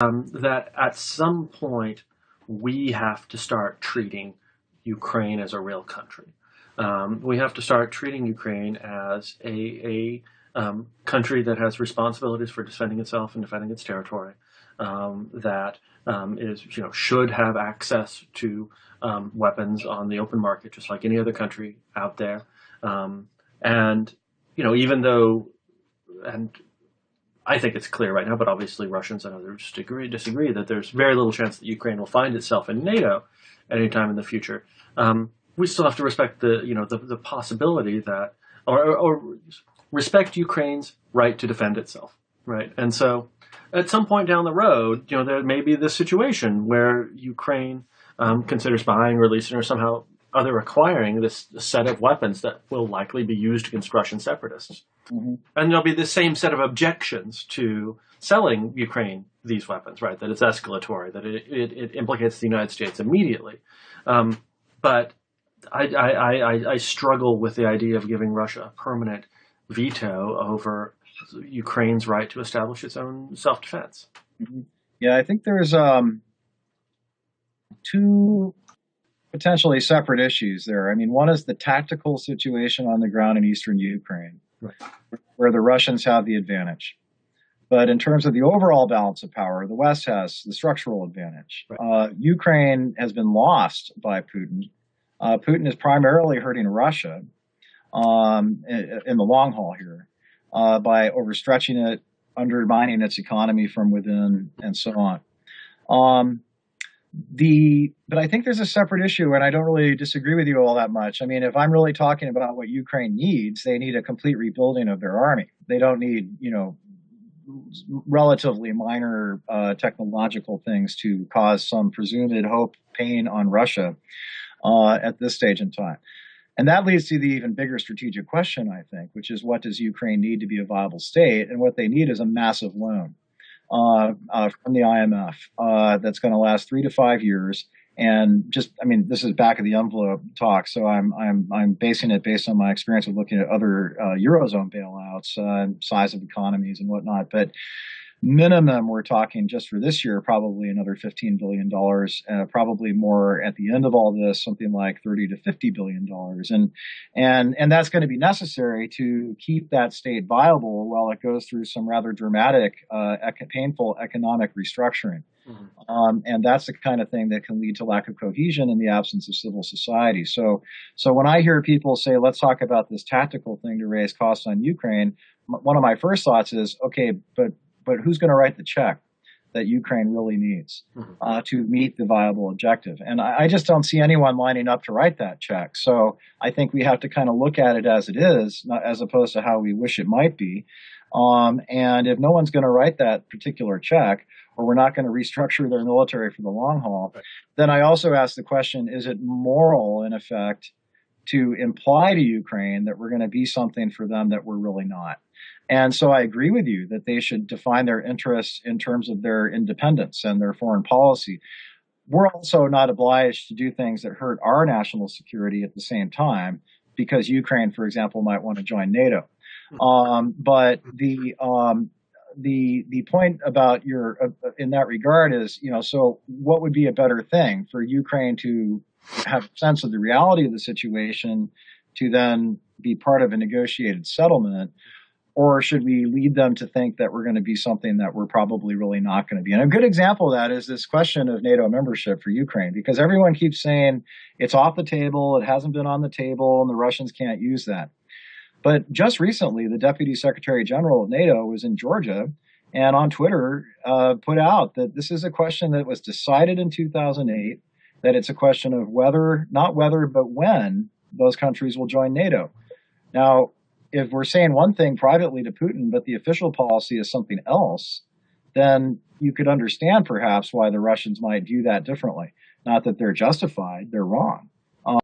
that at some point we have to start treating Ukraine as a real country. We have to start treating Ukraine as a country that has responsibilities for defending itself and defending its territory. That is, should have access to weapons on the open market, just like any other country out there. And even though, and I think it's clear right now, but obviously Russians and others disagree that there's very little chance that Ukraine will find itself in NATO at any time in the future. We still have to respect the possibility that, or respect Ukraine's right to defend itself, right? And so, at some point down the road, there may be this situation where Ukraine considers buying, releasing, or somehow other acquiring this set of weapons that will likely be used against Russian separatists. Mm-hmm. And there'll be the same set of objections to selling Ukraine these weapons, right? That it's escalatory, that it implicates the United States immediately. But I struggle with the idea of giving Russia a permanent veto over Ukraine's right to establish its own self-defense. Mm-hmm. Yeah, I think there's two potentially separate issues there. I mean, one is the tactical situation on the ground in eastern Ukraine, right, where the Russians have the advantage. But in terms of the overall balance of power, the West has the structural advantage. Right. Ukraine has been lost by Putin. Putin is primarily hurting Russia in the long haul here by overstretching it, undermining its economy from within, and so on. But I think there's a separate issue, and I don't really disagree with you all that much. I mean, if I'm really talking about what Ukraine needs, they need a complete rebuilding of their army. They don't need, relatively minor technological things to cause some presumed pain on Russia at this stage in time. And that leads to the even bigger strategic question, I think, which is what does Ukraine need to be a viable state? And what they need is a massive loan from the IMF that's going to last 3 to 5 years. And this is back of the envelope talk, so I'm basing it based on my experience of looking at other Eurozone bailouts, size of economies and whatnot. But minimum, we're talking just for this year, probably another $15 billion, probably more at the end of all this, something like $30 to $50 billion. And that's going to be necessary to keep that state viable while it goes through some rather dramatic, painful economic restructuring. Mm-hmm. And that's the kind of thing that can lead to lack of cohesion in the absence of civil society. So when I hear people say, let's talk about this tactical thing to raise costs on Ukraine, one of my first thoughts is, okay, but who's going to write the check that Ukraine really needs to meet the viable objective? And I just don't see anyone lining up to write that check. So I think we have to kind of look at it as it is, not as opposed to how we wish it might be. And if no one's going to write that particular check, or we're not going to restructure their military for the long haul, right, then I also ask the question, is it moral, in effect, to imply to Ukraine that we're going to be something for them that we're really not? And so I agree with you that they should define their interests in terms of their independence and their foreign policy. We're also not obliged to do things that hurt our national security at the same time, because Ukraine, for example, might want to join NATO. But the point about in that regard is, so what would be a better thing for Ukraine to have a sense of the reality of the situation to then be part of a negotiated settlement? Or should we lead them to think that we're going to be something that we're probably really not going to be? And a good example of that is this question of NATO membership for Ukraine, because everyone keeps saying it's off the table, it hasn't been on the table, and the Russians can't use that. But just recently, the Deputy Secretary General of NATO was in Georgia and on Twitter put out that this is a question that was decided in 2008, that it's a question of not whether, but when those countries will join NATO. Now, if we're saying one thing privately to Putin, but the official policy is something else, then you could understand perhaps why the Russians might view that differently. Not that they're justified, they're wrong.